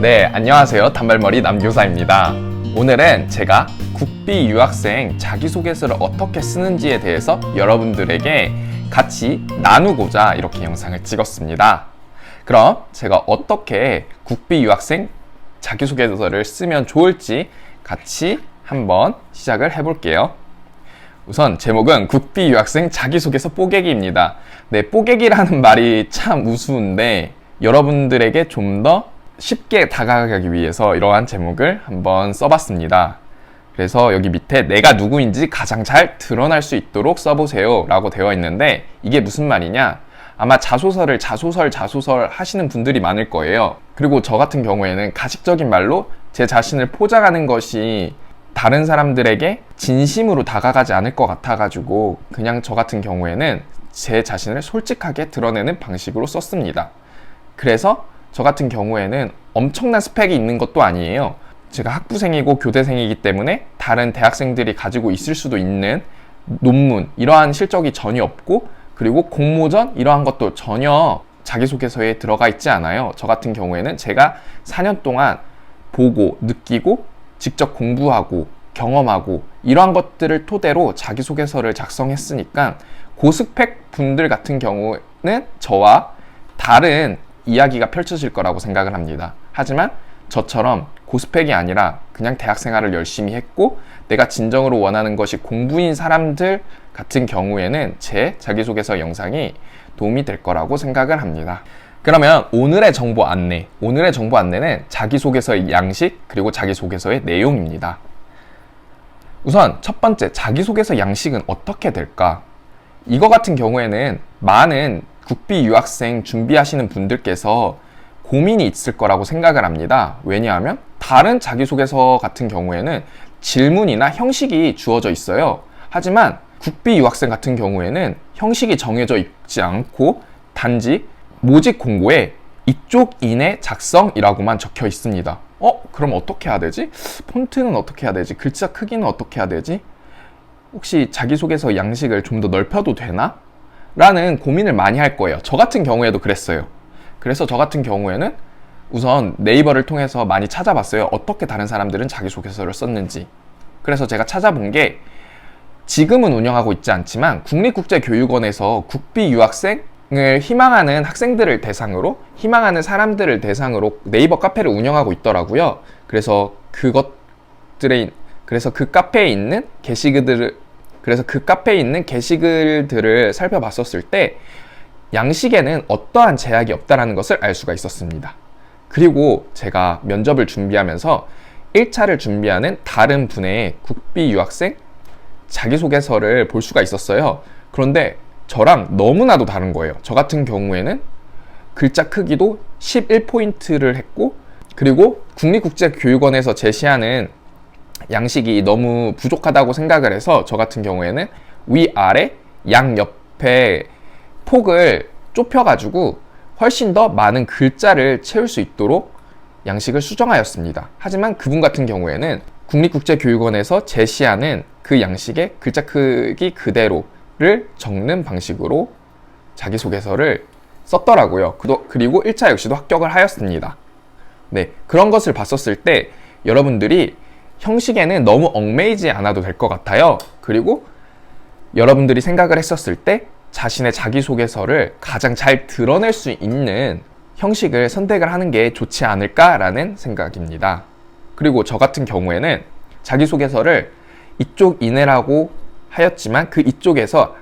네, 안녕하세요. 단발머리 남교사입니다. 오늘은 제가 국비 유학생 자기소개서를 어떻게 쓰는지에 대해서 여러분들에게 같이 나누고자 이렇게 영상을 찍었습니다. 그럼 제가 어떻게 국비 유학생 자기소개서를 쓰면 좋을지 같이 한번 시작을 해볼게요. 우선 제목은 국비 유학생 자기소개서 뽀개기입니다. 네, 뽀개기라는 말이 참 우스운데 여러분들에게 좀 더 쉽게 다가가기 위해서 이러한 제목을 한번 써봤습니다. 그래서 여기 밑에 내가 누구인지 가장 잘 드러날 수 있도록 써보세요 라고 되어 있는데, 이게 무슨 말이냐, 아마 자소설 하시는 분들이 많을 거예요. 그리고 저 같은 경우에는 가식적인 말로 제 자신을 포장하는 것이 다른 사람들에게 진심으로 다가가지 않을 것 같아가지고 그냥 저 같은 경우에는 제 자신을 솔직하게 드러내는 방식으로 썼습니다. 그래서 저 같은 경우에는 엄청난 스펙이 있는 것도 아니에요. 제가 학부생이고 교대생이기 때문에 다른 대학생들이 가지고 있을 수도 있는 논문, 이러한 실적이 전혀 없고, 그리고 공모전 이러한 것도 전혀 자기소개서에 들어가 있지 않아요. 저 같은 경우에는 제가 4년 동안 보고 느끼고 직접 공부하고 경험하고 이러한 것들을 토대로 자기소개서를 작성했으니까 고스펙 분들 같은 경우는 저와 다른 이야기가 펼쳐질 거라고 생각을 합니다. 하지만 저처럼 고스펙이 아니라 그냥 대학 생활을 열심히 했고 내가 진정으로 원하는 것이 공부인 사람들 같은 경우에는 제 자기소개서 영상이 도움이 될 거라고 생각을 합니다. 그러면 오늘의 정보 안내는 자기소개서의 양식 그리고 자기소개서의 내용입니다. 우선 첫 번째, 자기소개서 양식은 어떻게 될까? 이거 같은 경우에는 많은 국비 유학생 준비하시는 분들께서 고민이 있을 거라고 생각을 합니다. 왜냐하면 다른 자기소개서 같은 경우에는 질문이나 형식이 주어져 있어요. 하지만 국비 유학생 같은 경우에는 형식이 정해져 있지 않고 단지 모집 공고에 이쪽 인의 작성이라고만 적혀 있습니다. 그럼 어떻게 해야 되지? 폰트는 어떻게 해야 되지? 글자 크기는 어떻게 해야 되지? 혹시 자기소개서 양식을 좀 더 넓혀도 되나? 라는 고민을 많이 할 거예요. 저 같은 경우에도 그랬어요. 그래서 저 같은 경우에는 우선 네이버를 통해서 많이 찾아봤어요. 어떻게 다른 사람들은 자기소개서를 썼는지. 그래서 제가 찾아본 게, 지금은 운영하고 있지 않지만 국립국제교육원에서 국비 유학생을 희망하는 학생들을 대상으로, 희망하는 사람들을 대상으로 네이버 카페를 운영하고 있더라고요. 그래서 그 카페에 있는 게시글들을 살펴봤었을 때 양식에는 어떠한 제약이 없다는 것을 알 수가 있었습니다. 그리고 제가 면접을 준비하면서 1차를 준비하는 다른 분의 국비 유학생 자기소개서를 볼 수가 있었어요. 그런데 저랑 너무나도 다른 거예요. 저 같은 경우에는 글자 크기도 11포인트를 했고, 그리고 국립국제교육원에서 제시하는 양식이 너무 부족하다고 생각을 해서 저 같은 경우에는 위아래 양옆에 폭을 좁혀가지고 훨씬 더 많은 글자를 채울 수 있도록 양식을 수정하였습니다. 하지만 그분 같은 경우에는 국립국제교육원에서 제시하는 그 양식의 글자 크기 그대로를 적는 방식으로 자기소개서를 썼더라고요. 그리고 1차 역시도 합격을 하였습니다. 네, 그런 것을 봤었을 때 여러분들이 형식에는 너무 얽매이지 않아도 될 것 같아요. 그리고 여러분들이 생각을 했었을 때 자신의 자기소개서를 가장 잘 드러낼 수 있는 형식을 선택을 하는 게 좋지 않을까라는 생각입니다. 그리고 저 같은 경우에는 자기소개서를 이쪽 이내라고 하였지만 그 이쪽에서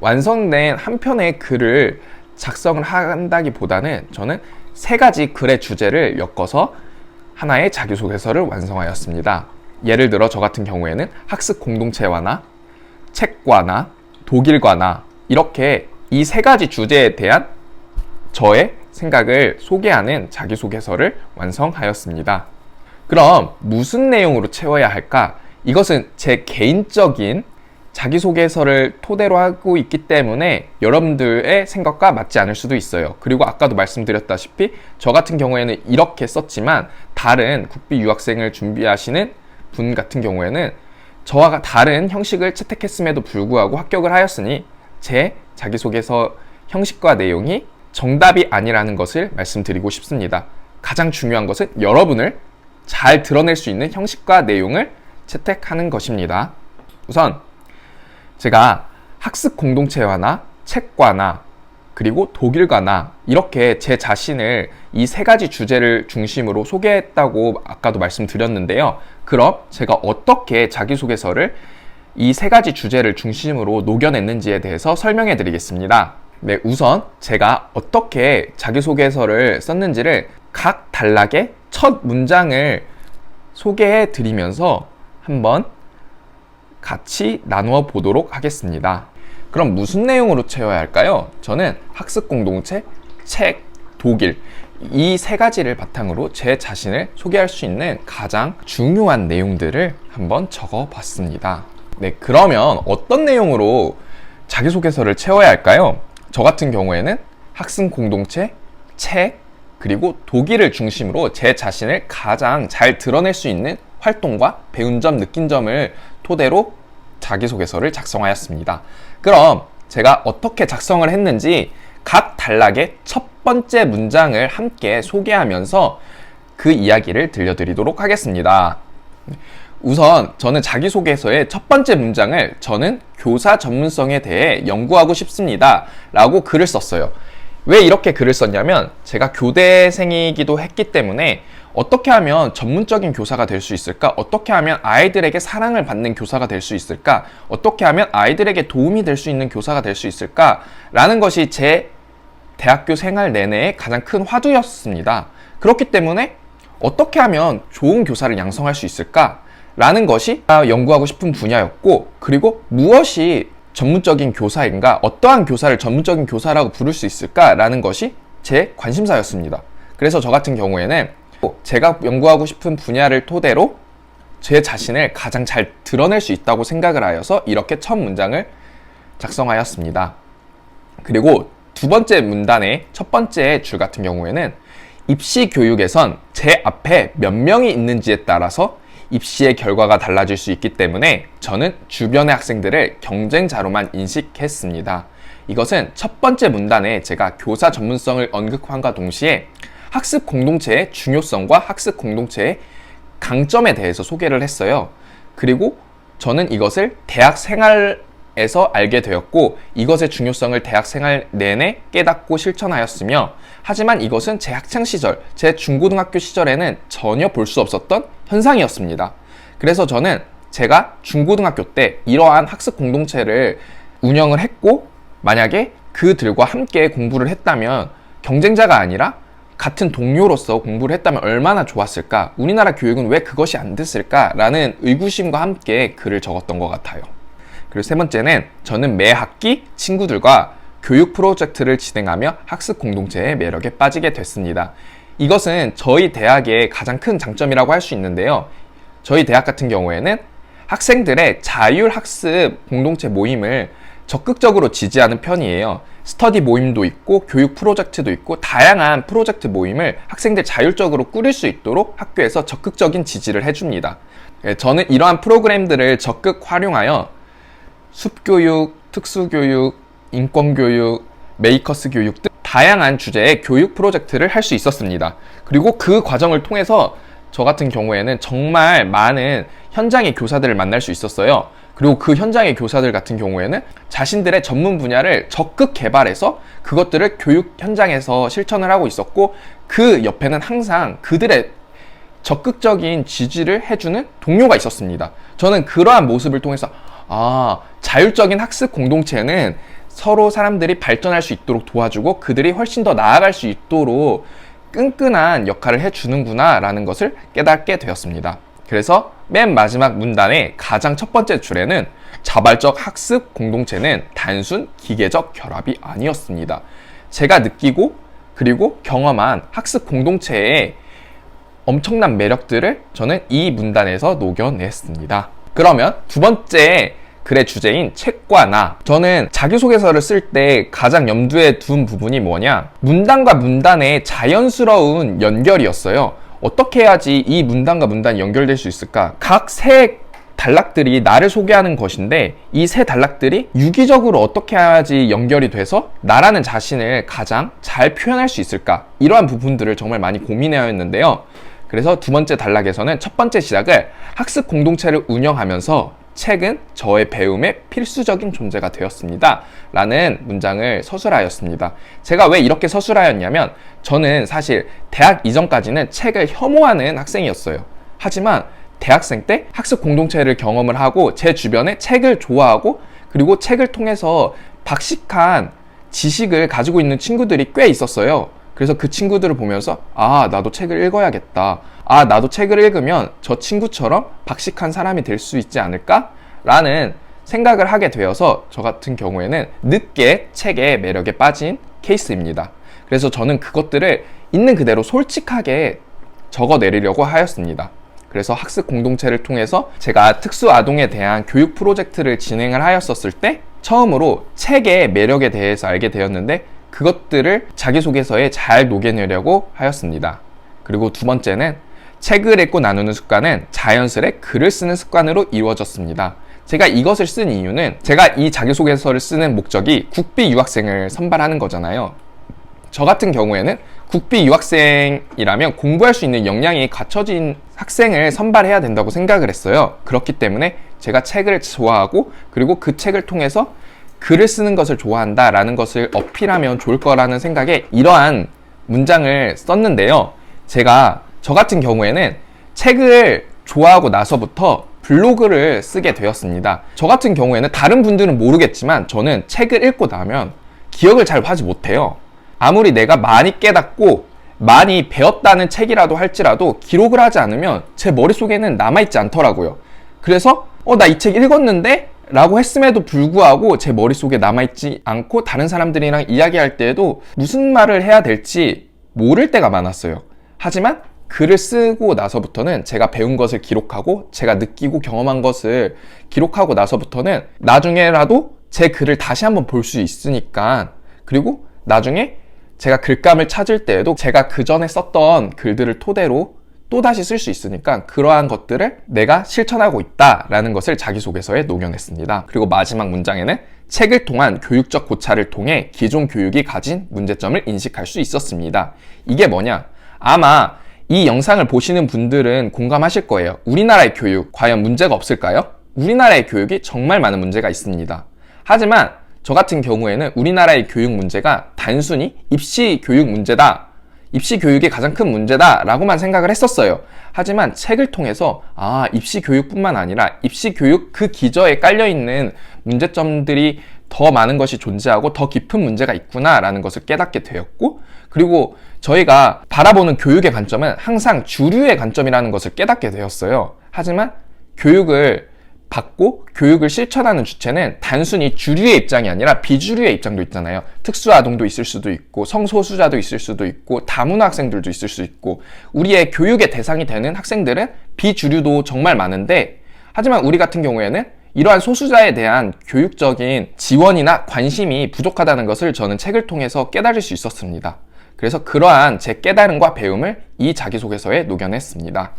완성된 한 편의 글을 작성을 한다기보다는 저는 3가지 글의 주제를 엮어서 하나의 자기소개서를 완성하였습니다. 예를 들어 저 같은 경우에는 학습 공동체화나 책과나 독일과나 이렇게 이 3가지 주제에 대한 저의 생각을 소개하는 자기소개서를 완성하였습니다. 그럼 무슨 내용으로 채워야 할까? 이것은 제 개인적인 자기소개서를 토대로 하고 있기 때문에 여러분들의 생각과 맞지 않을 수도 있어요. 그리고 아까도 말씀드렸다시피 저 같은 경우에는 이렇게 썼지만 다른 국비 유학생을 준비하시는 분 같은 경우에는 저와 다른 형식을 채택했음에도 불구하고 합격을 하였으니 제 자기소개서 형식과 내용이 정답이 아니라는 것을 말씀드리고 싶습니다. 가장 중요한 것은 여러분을 잘 드러낼 수 있는 형식과 내용을 채택하는 것입니다. 우선 제가 학습 공동체화나 책과나 그리고 독일과나 이렇게 제 자신을 이 세 가지 주제를 중심으로 소개했다고 아까도 말씀드렸는데요. 그럼 제가 어떻게 자기소개서를 이 세 가지 주제를 중심으로 녹여냈는지에 대해서 설명해 드리겠습니다. 네, 우선 제가 어떻게 자기소개서를 썼는지를 각 단락의 첫 문장을 소개해 드리면서 한번 같이 나누어 보도록 하겠습니다. 그럼 무슨 내용으로 채워야 할까요? 저는 학습 공동체, 책, 독일 이 세 가지를 바탕으로 제 자신을 소개할 수 있는 가장 중요한 내용들을 한번 적어 봤습니다. 네, 그러면 어떤 내용으로 자기소개서를 채워야 할까요? 저 같은 경우에는 학습 공동체, 책, 그리고 독일을 중심으로 제 자신을 가장 잘 드러낼 수 있는 활동과 배운 점, 느낀 점을 토대로 자기소개서를 작성하였습니다. 그럼 제가 어떻게 작성을 했는지 각 단락의 첫 번째 문장을 함께 소개하면서 그 이야기를 들려드리도록 하겠습니다. 우선 저는 자기소개서의 첫 번째 문장을 저는 교사 전문성에 대해 연구하고 싶습니다 라고 글을 썼어요. 왜 이렇게 글을 썼냐면 제가 교대생이기도 했기 때문에 어떻게 하면 전문적인 교사가 될 수 있을까? 어떻게 하면 아이들에게 사랑을 받는 교사가 될 수 있을까? 어떻게 하면 아이들에게 도움이 될 수 있는 교사가 될 수 있을까? 라는 것이 제 대학교 생활 내내의 가장 큰 화두였습니다. 그렇기 때문에 어떻게 하면 좋은 교사를 양성할 수 있을까? 라는 것이 연구하고 싶은 분야였고, 그리고 무엇이 전문적인 교사인가? 어떠한 교사를 전문적인 교사라고 부를 수 있을까? 라는 것이 제 관심사였습니다. 그래서 저 같은 경우에는 제가 연구하고 싶은 분야를 토대로 제 자신을 가장 잘 드러낼 수 있다고 생각을 하여서 이렇게 첫 문장을 작성하였습니다. 그리고 두 번째 문단의 첫 번째 줄 같은 경우에는 입시 교육에선 제 앞에 몇 명이 있는지에 따라서 입시의 결과가 달라질 수 있기 때문에 저는 주변의 학생들을 경쟁자로만 인식했습니다. 이것은 첫 번째 문단에 제가 교사 전문성을 언급함과 동시에 학습 공동체의 중요성과 학습 공동체의 강점에 대해서 소개를 했어요. 그리고 저는 이것을 대학 생활에서 알게 되었고 이것의 중요성을 대학 생활 내내 깨닫고 실천하였으며, 하지만 이것은 제 학창시절, 제 중고등학교 시절에는 전혀 볼 수 없었던 현상이었습니다. 그래서 저는 제가 중고등학교 때 이러한 학습 공동체를 운영을 했고 만약에 그들과 함께 공부를 했다면 경쟁자가 아니라 같은 동료로서 공부를 했다면 얼마나 좋았을까? 우리나라 교육은 왜 그것이 안 됐을까? 라는 의구심과 함께 글을 적었던 것 같아요. 그리고 세 번째는 저는 매 학기 친구들과 교육 프로젝트를 진행하며 학습 공동체의 매력에 빠지게 됐습니다. 이것은 저희 대학의 가장 큰 장점이라고 할 수 있는데요. 저희 대학 같은 경우에는 학생들의 자율학습 공동체 모임을 적극적으로 지지하는 편이에요. 스터디 모임도 있고 교육 프로젝트도 있고 다양한 프로젝트 모임을 학생들 자율적으로 꾸릴 수 있도록 학교에서 적극적인 지지를 해줍니다. 저는 이러한 프로그램들을 적극 활용하여 숲교육, 특수교육, 인권교육, 메이커스 교육 등 다양한 주제의 교육 프로젝트를 할 수 있었습니다. 그리고 그 과정을 통해서 저 같은 경우에는 정말 많은 현장의 교사들을 만날 수 있었어요. 그리고 그 현장의 교사들 같은 경우에는 자신들의 전문 분야를 적극 개발해서 그것들을 교육 현장에서 실천을 하고 있었고, 그 옆에는 항상 그들의 적극적인 지지를 해주는 동료가 있었습니다. 저는 그러한 모습을 통해서 자율적인 학습 공동체는 서로 사람들이 발전할 수 있도록 도와주고 그들이 훨씬 더 나아갈 수 있도록 끈끈한 역할을 해주는구나 라는 것을 깨닫게 되었습니다. 그래서 맨 마지막 문단의 가장 첫 번째 줄에는 자발적 학습 공동체는 단순 기계적 결합이 아니었습니다. 제가 느끼고 그리고 경험한 학습 공동체의 엄청난 매력들을 저는 이 문단에서 녹여냈습니다. 그러면 두 번째 글의 주제인 책과 나, 저는 자기소개서를 쓸 때 가장 염두에 둔 부분이 뭐냐, 문단과 문단의 자연스러운 연결이었어요. 어떻게 해야지 이 문단과 문단이 연결될 수 있을까? 각 세 단락들이 나를 소개하는 것인데 이 세 단락들이 유기적으로 어떻게 해야지 연결이 돼서 나라는 자신을 가장 잘 표현할 수 있을까? 이러한 부분들을 정말 많이 고민해야 했는데요. 그래서 두 번째 단락에서는 첫 번째 시작을 학습 공동체를 운영하면서 책은 저의 배움의 필수적인 존재가 되었습니다. 라는 문장을 서술하였습니다. 제가 왜 이렇게 서술하였냐면 저는 사실 대학 이전까지는 책을 혐오하는 학생이었어요. 하지만 대학생 때 학습 공동체를 경험을 하고 제 주변에 책을 좋아하고 그리고 책을 통해서 박식한 지식을 가지고 있는 친구들이 꽤 있었어요. 그래서 그 친구들을 보면서 아, 나도 책을 읽어야겠다. 아, 나도 책을 읽으면 저 친구처럼 박식한 사람이 될 수 있지 않을까? 라는 생각을 하게 되어서 저 같은 경우에는 늦게 책의 매력에 빠진 케이스입니다. 그래서 저는 그것들을 있는 그대로 솔직하게 적어내리려고 하였습니다. 그래서 학습 공동체를 통해서 제가 특수아동에 대한 교육 프로젝트를 진행을 하였었을 때 처음으로 책의 매력에 대해서 알게 되었는데 그것들을 자기소개서에 잘 녹여내려고 하였습니다. 그리고 두 번째는 책을 읽고 나누는 습관은 자연스레 글을 쓰는 습관으로 이루어졌습니다. 제가 이것을 쓴 이유는 제가 이 자기소개서를 쓰는 목적이 국비 유학생을 선발하는 거잖아요. 저 같은 경우에는 국비 유학생이라면 공부할 수 있는 역량이 갖춰진 학생을 선발해야 된다고 생각을 했어요. 그렇기 때문에 제가 책을 좋아하고 그리고 그 책을 통해서 글을 쓰는 것을 좋아한다라는 것을 어필하면 좋을 거라는 생각에 이러한 문장을 썼는데요. 저 같은 경우에는 책을 좋아하고 나서부터 블로그를 쓰게 되었습니다. 저 같은 경우에는 다른 분들은 모르겠지만 저는 책을 읽고 나면 기억을 잘 하지 못해요. 아무리 내가 많이 깨닫고 많이 배웠다는 책이라도 할지라도 기록을 하지 않으면 제 머릿속에는 남아있지 않더라고요. 그래서 나 이 책 읽었는데? 라고 했음에도 불구하고 제 머릿속에 남아있지 않고 다른 사람들이랑 이야기할 때에도 무슨 말을 해야 될지 모를 때가 많았어요. 하지만 글을 쓰고 나서부터는 제가 배운 것을 기록하고 제가 느끼고 경험한 것을 기록하고 나서부터는 나중에라도 제 글을 다시 한번 볼 수 있으니까 그리고 나중에 제가 글감을 찾을 때에도 제가 그 전에 썼던 글들을 토대로 또다시 쓸 수 있으니까 그러한 것들을 내가 실천하고 있다라는 것을 자기소개서에 녹여냈습니다. 그리고 마지막 문장에는 책을 통한 교육적 고찰을 통해 기존 교육이 가진 문제점을 인식할 수 있었습니다. 이게 뭐냐? 아마 이 영상을 보시는 분들은 공감하실 거예요. 우리나라의 교육, 과연 문제가 없을까요? 우리나라의 교육이 정말 많은 문제가 있습니다. 하지만 저 같은 경우에는 우리나라의 교육 문제가 단순히 입시 교육 문제다. 입시 교육이 가장 큰 문제다 라고만 생각을 했었어요. 하지만 책을 통해서 입시 교육뿐만 아니라 입시 교육 그 기저에 깔려있는 문제점들이 더 많은 것이 존재하고 더 깊은 문제가 있구나 라는 것을 깨닫게 되었고 그리고 저희가 바라보는 교육의 관점은 항상 주류의 관점이라는 것을 깨닫게 되었어요. 하지만 교육을 받고 교육을 실천하는 주체는 단순히 주류의 입장이 아니라 비주류의 입장도 있잖아요. 특수아동도 있을 수도 있고 성소수자도 있을 수도 있고 다문화 학생들도 있을 수 있고 우리의 교육의 대상이 되는 학생들은 비주류도 정말 많은데 하지만 우리 같은 경우에는 이러한 소수자에 대한 교육적인 지원이나 관심이 부족하다는 것을 저는 책을 통해서 깨달을 수 있었습니다. 그래서 그러한 제 깨달음과 배움을 이 자기소개서에 녹여냈습니다.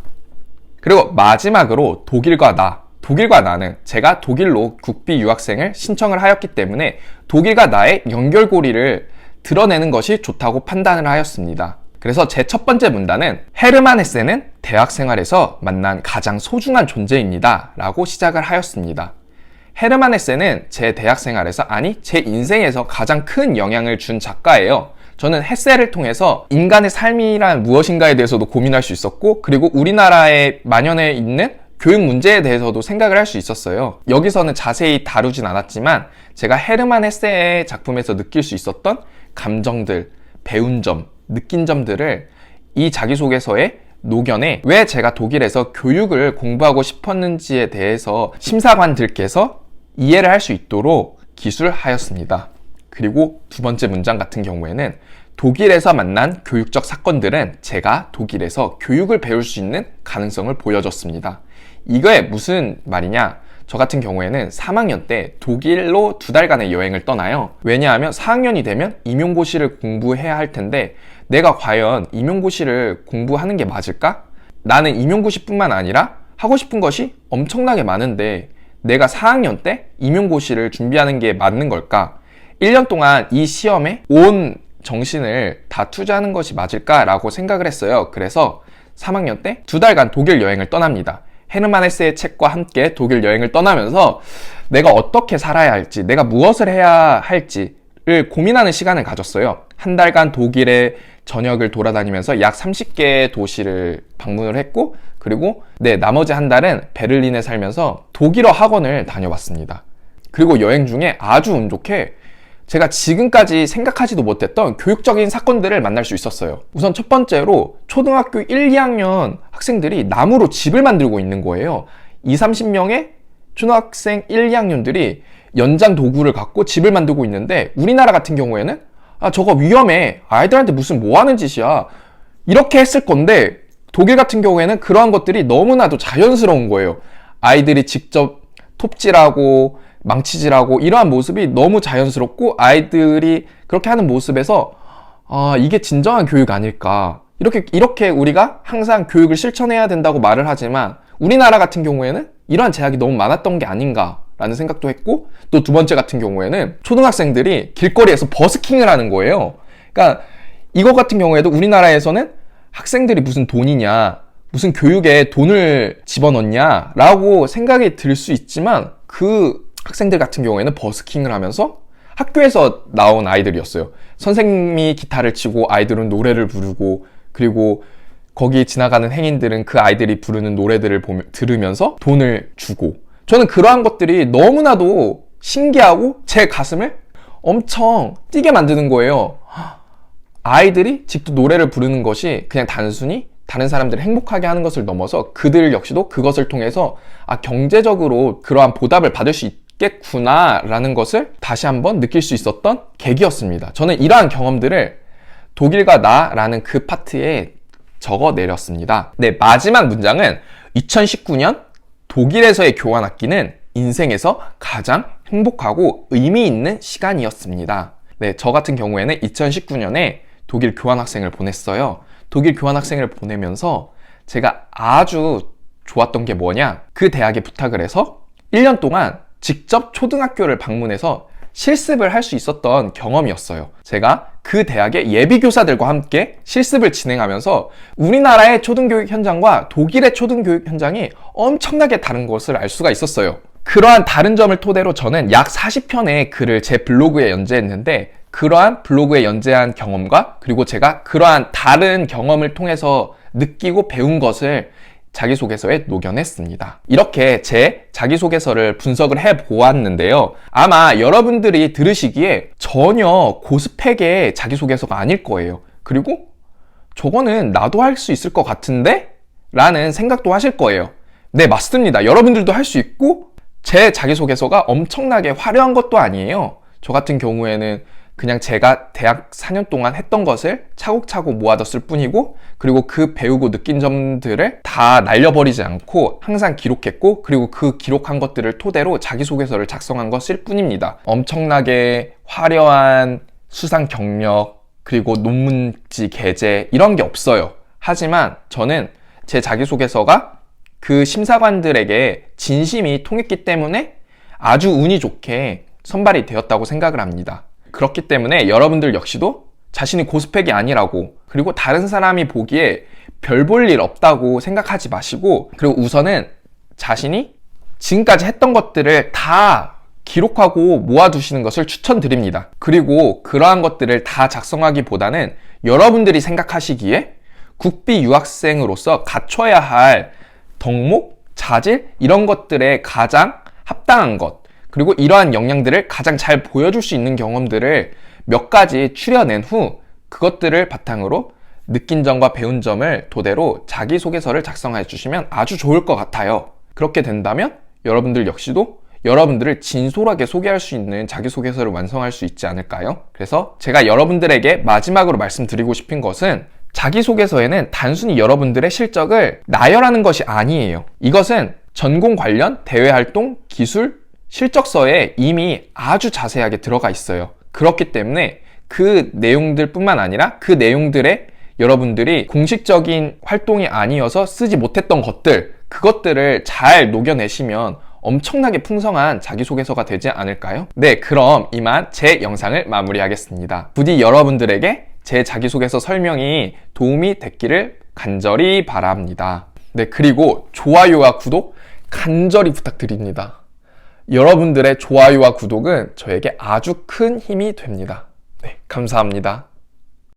그리고 마지막으로 독일과 나는 제가 독일로 국비 유학생을 신청을 하였기 때문에 독일과 나의 연결고리를 드러내는 것이 좋다고 판단을 하였습니다. 그래서 제 첫 번째 문단은 헤르만 헤세는 대학 생활에서 만난 가장 소중한 존재입니다 라고 시작을 하였습니다. 헤르만 헤세는 제 대학 생활에서 제 인생에서 가장 큰 영향을 준 작가예요. 저는 헤세를 통해서 인간의 삶이란 무엇인가에 대해서도 고민할 수 있었고 그리고 우리나라에 만연해 있는 교육 문제에 대해서도 생각을 할 수 있었어요. 여기서는 자세히 다루진 않았지만 제가 헤르만 헤세의 작품에서 느낄 수 있었던 감정들, 배운 점, 느낀 점들을 이 자기소개서에 녹여내 왜 제가 독일에서 교육을 공부하고 싶었는지에 대해서 심사관들께서 이해를 할 수 있도록 기술하였습니다. 그리고 두 번째 문장 같은 경우에는 독일에서 만난 교육적 사건들은 제가 독일에서 교육을 배울 수 있는 가능성을 보여줬습니다. 이게 무슨 말이냐? 저 같은 경우에는 3학년 때 독일로 2달간의 여행을 떠나요. 왜냐하면 4학년이 되면 임용고시를 공부해야 할 텐데 내가 과연 임용고시를 공부하는 게 맞을까? 나는 임용고시뿐만 아니라 하고 싶은 것이 엄청나게 많은데 내가 4학년 때 임용고시를 준비하는 게 맞는 걸까? 1년 동안 이 시험에 온 정신을 다 투자하는 것이 맞을까라고 생각을 했어요. 그래서 3학년 때 2달간 독일 여행을 떠납니다. 헤르만 헤세의 책과 함께 독일 여행을 떠나면서 내가 어떻게 살아야 할지, 내가 무엇을 해야 할지를 고민하는 시간을 가졌어요. 한 달간 독일의 전역을 돌아다니면서 약 30개의 도시를 방문을 했고, 그리고 나머지 한 달은 베를린에 살면서 독일어 학원을 다녀봤습니다. 그리고 여행 중에 아주 운 좋게 제가 지금까지 생각하지도 못했던 교육적인 사건들을 만날 수 있었어요. 우선 첫 번째로 초등학교 1, 2학년 학생들이 나무로 집을 만들고 있는 거예요. 20-30명의 초등학생 1, 2학년들이 연장 도구를 갖고 집을 만들고 있는데, 우리나라 같은 경우에는 저거 위험해, 아이들한테 무슨 뭐 하는 짓이야, 이렇게 했을 건데, 독일 같은 경우에는 그러한 것들이 너무나도 자연스러운 거예요. 아이들이 직접 톱질하고 망치질하고 이러한 모습이 너무 자연스럽고, 아이들이 그렇게 하는 모습에서 이게 진정한 교육 아닐까, 이렇게 우리가 항상 교육을 실천해야 된다고 말을 하지만 우리나라 같은 경우에는 이러한 제약이 너무 많았던 게 아닌가라는 생각도 했고, 또 두 번째 같은 경우에는 초등학생들이 길거리에서 버스킹을 하는 거예요. 그러니까 이거 같은 경우에도 우리나라에서는 학생들이 무슨 돈이냐, 무슨 교육에 돈을 집어넣냐 라고 생각이 들 수 있지만, 그 학생들 같은 경우에는 버스킹을 하면서 학교에서 나온 아이들이었어요. 선생님이 기타를 치고 아이들은 노래를 부르고, 그리고 거기 지나가는 행인들은 그 아이들이 부르는 노래들을 들으면서 돈을 주고, 저는 그러한 것들이 너무나도 신기하고 제 가슴을 엄청 뛰게 만드는 거예요. 아이들이 직접 노래를 부르는 것이 그냥 단순히 다른 사람들을 행복하게 하는 것을 넘어서 그들 역시도 그것을 통해서 경제적으로 그러한 보답을 받을 수 있겠구나 라는 것을 다시 한번 느낄 수 있었던 계기였습니다. 저는 이러한 경험들을 독일과 나라는 그 파트에 적어 내렸습니다. 마지막 문장은 2019년 독일에서의 교환학기는 인생에서 가장 행복하고 의미 있는 시간이었습니다. 저 같은 경우에는 2019년에 독일 교환학생을 보냈어요. 독일 교환학생을 보내면서 제가 아주 좋았던 게 뭐냐, 그 대학에 부탁을 해서 1년 동안 직접 초등학교를 방문해서 실습을 할 수 있었던 경험이었어요. 제가 그 대학의 예비교사들과 함께 실습을 진행하면서 우리나라의 초등교육 현장과 독일의 초등교육 현장이 엄청나게 다른 것을 알 수가 있었어요. 그러한 다른 점을 토대로 저는 약 40편의 글을 제 블로그에 연재했는데, 그러한 블로그에 연재한 경험과 그리고 제가 그러한 다른 경험을 통해서 느끼고 배운 것을 자기소개서에 녹여냈습니다. 이렇게 제 자기소개서를 분석을 해보았는데요. 아마 여러분들이 들으시기에 전혀 고스펙의 자기소개서가 아닐 거예요. 그리고 저거는 나도 할 수 있을 것 같은데? 라는 생각도 하실 거예요. 네, 맞습니다. 여러분들도 할 수 있고, 제 자기소개서가 엄청나게 화려한 것도 아니에요. 저 같은 경우에는 그냥 제가 대학 4년 동안 했던 것을 차곡차곡 모아뒀을 뿐이고, 그리고 그 배우고 느낀 점들을 다 날려버리지 않고 항상 기록했고, 그리고 그 기록한 것들을 토대로 자기소개서를 작성한 것일 뿐입니다. 엄청나게 화려한 수상 경력, 그리고 논문지 게재 이런 게 없어요. 하지만 저는 제 자기소개서가 그 심사관들에게 진심이 통했기 때문에 아주 운이 좋게 선발이 되었다고 생각을 합니다. 그렇기 때문에 여러분들 역시도 자신이 고스펙이 아니라고, 그리고 다른 사람이 보기에 별 볼 일 없다고 생각하지 마시고, 그리고 우선은 자신이 지금까지 했던 것들을 다 기록하고 모아두시는 것을 추천드립니다. 그리고 그러한 것들을 다 작성하기보다는 여러분들이 생각하시기에 국비 유학생으로서 갖춰야 할 덕목, 자질 이런 것들에 가장 합당한 것, 그리고 이러한 역량들을 가장 잘 보여줄 수 있는 경험들을 몇 가지 추려낸 후 그것들을 바탕으로 느낀 점과 배운 점을 토대로 자기소개서를 작성해 주시면 아주 좋을 것 같아요. 그렇게 된다면 여러분들 역시도 여러분들을 진솔하게 소개할 수 있는 자기소개서를 완성할 수 있지 않을까요? 그래서 제가 여러분들에게 마지막으로 말씀드리고 싶은 것은, 자기소개서에는 단순히 여러분들의 실적을 나열하는 것이 아니에요. 이것은 전공 관련 대외활동, 기술, 실적서에 이미 아주 자세하게 들어가 있어요. 그렇기 때문에 그 내용들 뿐만 아니라 그 내용들에 여러분들이 공식적인 활동이 아니어서 쓰지 못했던 것들, 그것들을 잘 녹여내시면 엄청나게 풍성한 자기소개서가 되지 않을까요? 네, 그럼 이만 제 영상을 마무리하겠습니다. 부디 여러분들에게 제 자기소개서 설명이 도움이 됐기를 간절히 바랍니다. 네, 그리고 좋아요와 구독 간절히 부탁드립니다. 여러분들의 좋아요와 구독은 저에게 아주 큰 힘이 됩니다. 네, 감사합니다.